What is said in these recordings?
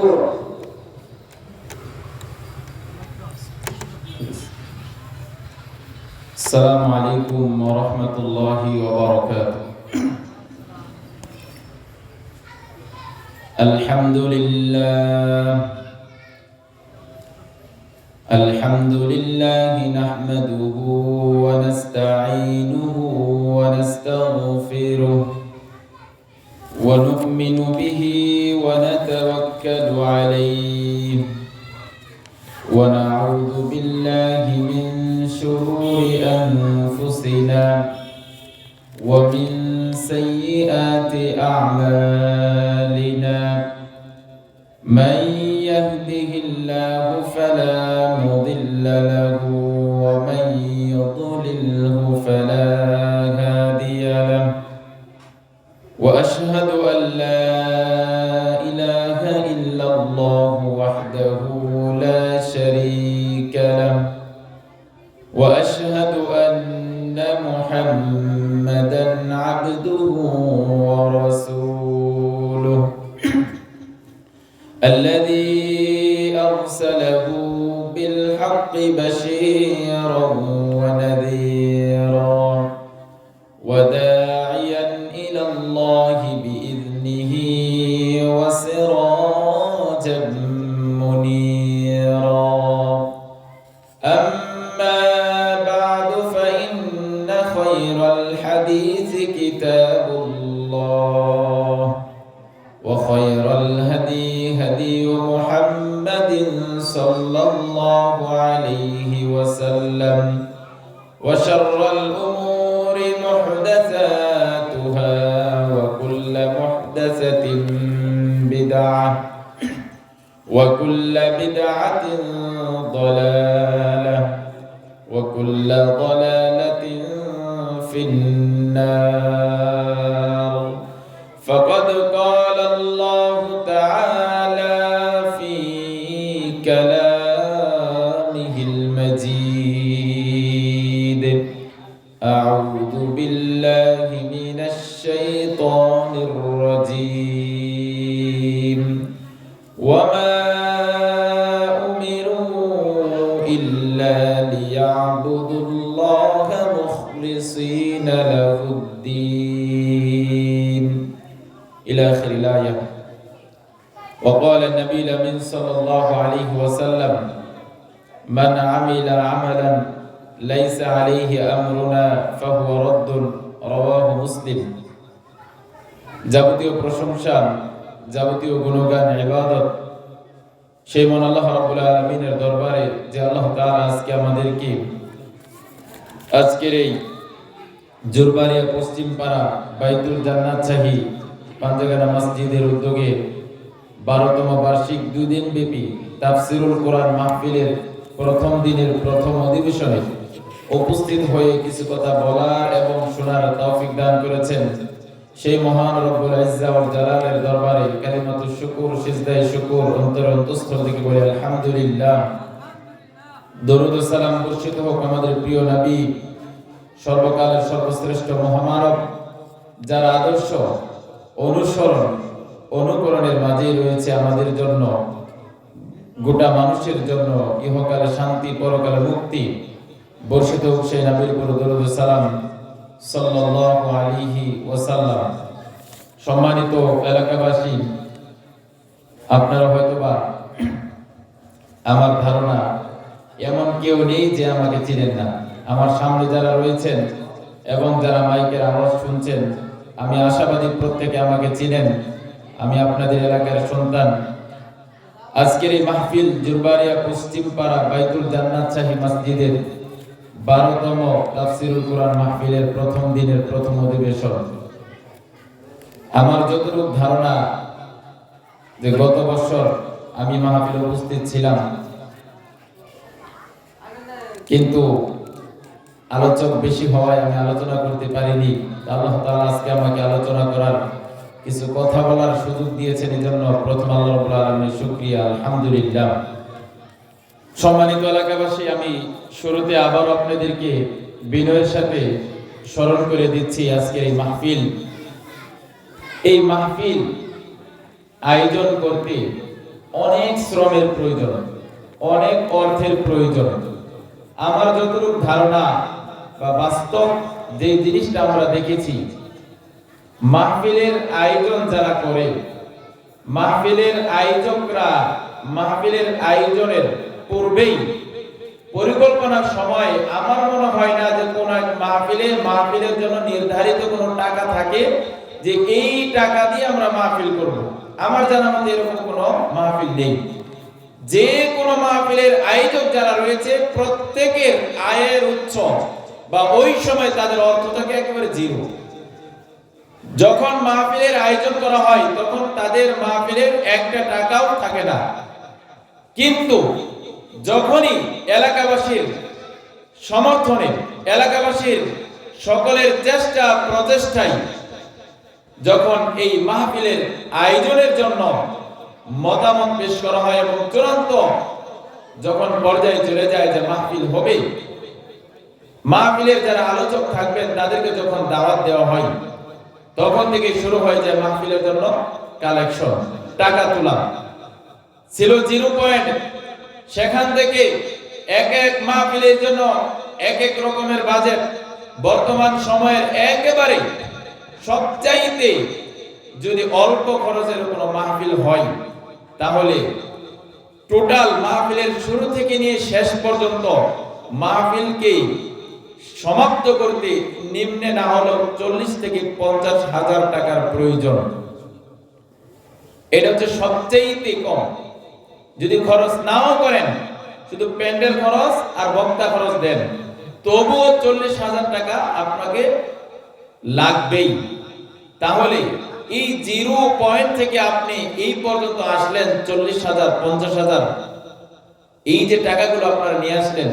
مذكورا. السلام عليكم ورحمة الله وبركاته. الحمد لله نحمده ونستعينه ونستغفره ونؤمن به ونتوكل عليه ونعوذ بالله من شرور أنفسنا ومن سيئات أعمالنا. من يهده الله فلا مضل له ومن يضلله فلا هادي له. وأشهد أن لا إله إلا الله وحده لا شريك له. وأشهد أن محمدًا عبده ورسوله الذي أرسله بالحق بشيرًا ونذيرًا وداعيًا إلى الله بإذنه وسراجًا منيرًا. أما بعد فإن خير الحديث كتاب الله وخير الهدي هدي محمد صلى الله عليه وسلم وشر الأمور محدثاتها وكل محدثة بدعة وكل بدعة ضلالة وكل ضلالة في النار. فقد قال الله تعالى في كلامه المجيد: أعوذ بالله من الشيطان الرجيم. وما أمروا إلا ليعبدوا الله مخلصين له الدين إلى آخر الآية. وقال النبي الأمين صلى الله عليه وسلم: من عمل عملا ليس عليه أمرنا فهو رد. رواه মুসলিম। যাবতীয় প্রশংসা, যাবতীয় গুণগান, ইবাদত সেই মহান আল্লাহ রাব্বুল আলামিনের দরবারে, যে আল্লাহ তাআলা আজকে আমাদেরকে আজকের এই জুরবাড়িয়া পশ্চিম পাড়া বাইতুল জান্নাত শাহী পাঞ্জাগানা মসজিদের উদ্যোগে 12তম বার্ষিক 2 দিন ব্যাপী তাফসিরুল কোরআন মাহফিলের প্রথম দিনের প্রথম অধিবেশনে উপস্থিত হয়ে কিছু কথা বলার এবং শোনার তৌফিক দান করেছেন সেই মহান রব্বুল ইজ্জা ওয়াল জালালের দরবারে কালিমাতুশ শুকর, সিজদায়ে শুকর অন্তরস্থল থেকে বলি আলহামদুলিল্লাহ। দরুদ ও সালাম বর্ষিত হোক আমাদের প্রিয় নবী, সর্বকালের সর্বশ্রেষ্ঠ মহামানব, যার আদর্শ অনুসরণ অনুকরণের মাঝেই রয়েছে আমাদের জন্য, গোটা মানুষের জন্য ইহকালে শান্তি, পরকালে মুক্তি। বর্ষিত হোক সেই নবীর উপর দরুদ ও সালাম সাল্লাল্লাহু আলাইহি ওয়াসাল্লাম। সম্মানিত এলাকাবাসী, আপনারা হয়তোবা, আমার ধারণা এমন কেউ নেই যে আমাকে চিনেন না। আমার সামনে যারা রয়েছেন এবং যারা মাইকের আওয়াজ শুনছেন, আমি আশাবাদী প্রত্যেকে আমাকে চিনেন। আমি আপনাদের এলাকার সন্তান। আজকের এই মাহফিল জুরবাড়িয়া পশ্চিম পাড়া বাইতুল জান্নাত শাহী মসজিদের 12তম তাফসিরুল কোরআন মাহফিলের প্রথম দিনের প্রথম অধিবেশন। আমার যতটুকু ধারণা যে গত বছর আমি মাহফিলে উপস্থিত ছিলাম, কিন্তু আলোচক বেশি হওয়ায় আমি আলোচনা করতে পারিনি। আল্লাহ তাআলা আজকে আমাকে আলোচনা করার, কিছু কথা বলার সুযোগ দিয়েছেন। এজন্য প্রথম আল্লাহ রাব্বুল আলামিনের শুকরিয়া, আলহামদুলিল্লাহ। সম্মানিত এলাকাবাসী, আমি শুরুতে আবার আপনাদেরকে বিনয়ের সাথে স্মরণ করে দিচ্ছি আজকের এই মাহফিল আয়োজন করতে অনেক শ্রমের প্রয়োজন, অনেক অর্থের প্রয়োজন। আমার যতটুকু ধারণা বা বাস্তব যে জিনিসটা আমরা দেখেছি, মাহফিলের আয়োজন যারা করে, মাহফিলের আয়োজকরা মাহফিলের আয়োজনের পূর্বেই পরিকল্পনার সময় আমার মনে হয় না যে কোন এক মাহফিলের জন্য নির্ধারিত কোনো টাকা থাকে যে এই টাকা দিয়ে আমরা মাহফিল করব। আমার জানা মতে এরকম কোনো মাহফিল নেই। যে কোনো মাহফিলের আয়োজক যারা রয়েছে প্রত্যেকের আয়ের উৎস বা ওই সময় তাদের অর্থ থাকে একেবারে জিরো। যখন মাহফিলের আয়োজন করা হয় তখন তাদের মাহফিলের একটা টাকাও থাকে না, কিন্তু যখনই এলাকাবাসীর সমর্থনে, এলাকাবাসীর সকলের চেষ্টা প্রচেষ্টায় যখন এই মাহফিলের আয়োজনের জন্য মতামত পেশ করা হয় এবং চূড়ান্ত যখন পর্যায়ে চলে যায় যে মাহফিল হবে, মাহফিলের যারা আলোচক থাকবেন তাদেরকে যখন দাওয়াত দেওয়া হয় তখন থেকে শুরু হয়ে যায় মাহফিলের জন্য কালেকশন, টাকা তোলা। ছিল 0 পয়েন্ট, সেখান থেকে এক এক মাহফিলের জন্য এক এক রকমের বাজেট। বর্তমান সময়ের একেবারে সবচাইতে যদি অল্প খরচের কোনো মাহফিল হয় তাহলে টোটাল মাহফিলের শুরু থেকে নিয়ে শেষ পর্যন্ত মাহফিলকে সমাপ্ত করতে নিম্নে না হলেও 40 থেকে 50,000 টাকার প্রয়োজন। এটা হচ্ছে সবচেয়ে কম। যদি খরচ নাও করেন, শুধু প্যান্ডেল খরচ আর বক্তা খরচ দেন, তবুও 40,000 টাকা আপনাকে লাগবেই। তাহলে এই 0 পয়েন্ট থেকে আপনি এই পর্যন্ত আসলেন 40,000, 50,000, এই যে টাকাগুলো আপনারা নিয়ে আসলেন,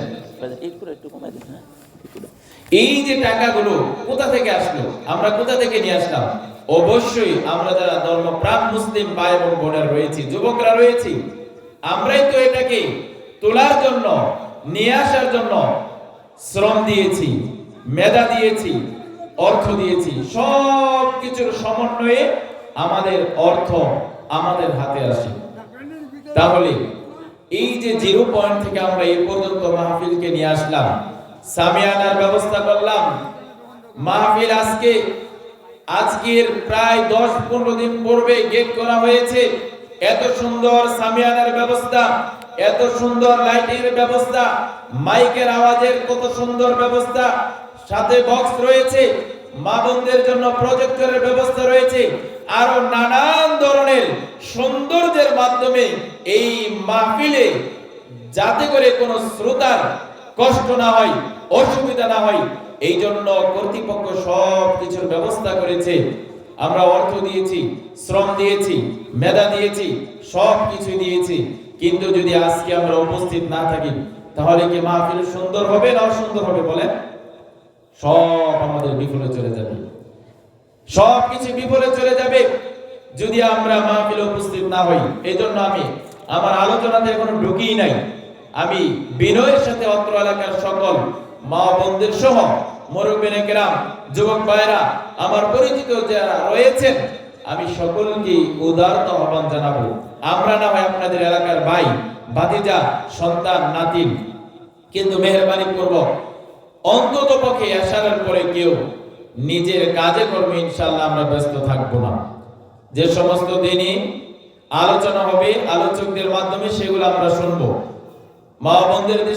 এই যে টাকাগুলো কোথা থেকে আসলো, আমরা কোথা থেকে নিয়ে আসলাম? অবশ্যই আমরা যারা ধর্মপ্রাণ মুসলিম ভাই এবং বোনেরা রয়েছি, যুবকরা রয়েছি, আমরাই তো এটাকে তোলার জন্য, নিয়ে আসার জন্য শ্রম দিয়েছি, মেধা দিয়েছি, অর্থ দিয়েছি। সব কিছুর সমন্বয়ে আমাদের অর্থ আমাদের হাতে আসে। তাহলে এই যে 0 পয়েন্ট থেকে আমরা এই পর্যন্ত মাহফিলকে নিয়ে আসলাম, সামিয়ানার ব্যবস্থা করলাম, মাহফিল আজকের প্রায় 10-15 দিন পূর্বে গেট করা হয়েছে। এত সুন্দর সামিয়ানার ব্যবস্থা, এত সুন্দর লাইটিংয়ের ব্যবস্থা, মাইকের আওয়াজের কত সুন্দর ব্যবস্থা, সাথে বক্স রয়েছে, মা বোনদের জন্য প্রজেক্টরের ব্যবস্থা রয়েছে, আরো নানান ধরনের সৌন্দর্যের মাধ্যমে এই মাহফিলে যাতে করে কোনো শ্রোতার কষ্ট না হয়, অসুবিধা না হয়, এই জন্য কর্তৃপক্ষ সব কিছুর ব্যবস্থা করেছে। আমরা অর্থ দিয়েছি, শ্রম দিয়েছি, মেধা দিয়েছি, সব কিছু দিয়েছি, কিন্তু যদি আজকে আমরা উপস্থিত না থাকি তাহলে কি মাহফিল সুন্দর হবে না অসুন্দর হবে বলেন? সব আমাদের বিফলে চলে যাবে, সব কিছু বিফলে চলে যাবে যদি আমরা মাহফিলে উপস্থিত না হই। এই জন্য আমি আমার আলোচনাতে এখনো ঢুকিই নাই। আমি বিনয়ের সাথে অত্র এলাকার সকল মা বোনদের সহ মুরব্বিনে কেরাম, যুবক ভাইরা, আমার পরিচিত যারা রয়েছেন, আমি সকলকে উদারত আহ্বান জানাবো, আমরা না হয় আপনাদের এলাকার ভাই, ভাতিজা, সন্তান, নাতিন, কিন্তু মেহেরবানি পূর্বক অন্তত পক্ষে এশারের পরে কেউ নিজের কাজে কর্মে ইনশাআল্লাহ আমরা ব্যস্ত থাকবো না। যে সমস্ত দিনই আলোচনা হবে আলোচকদের মাধ্যমে সেগুলো আমরা শুনবো। মা বোনদের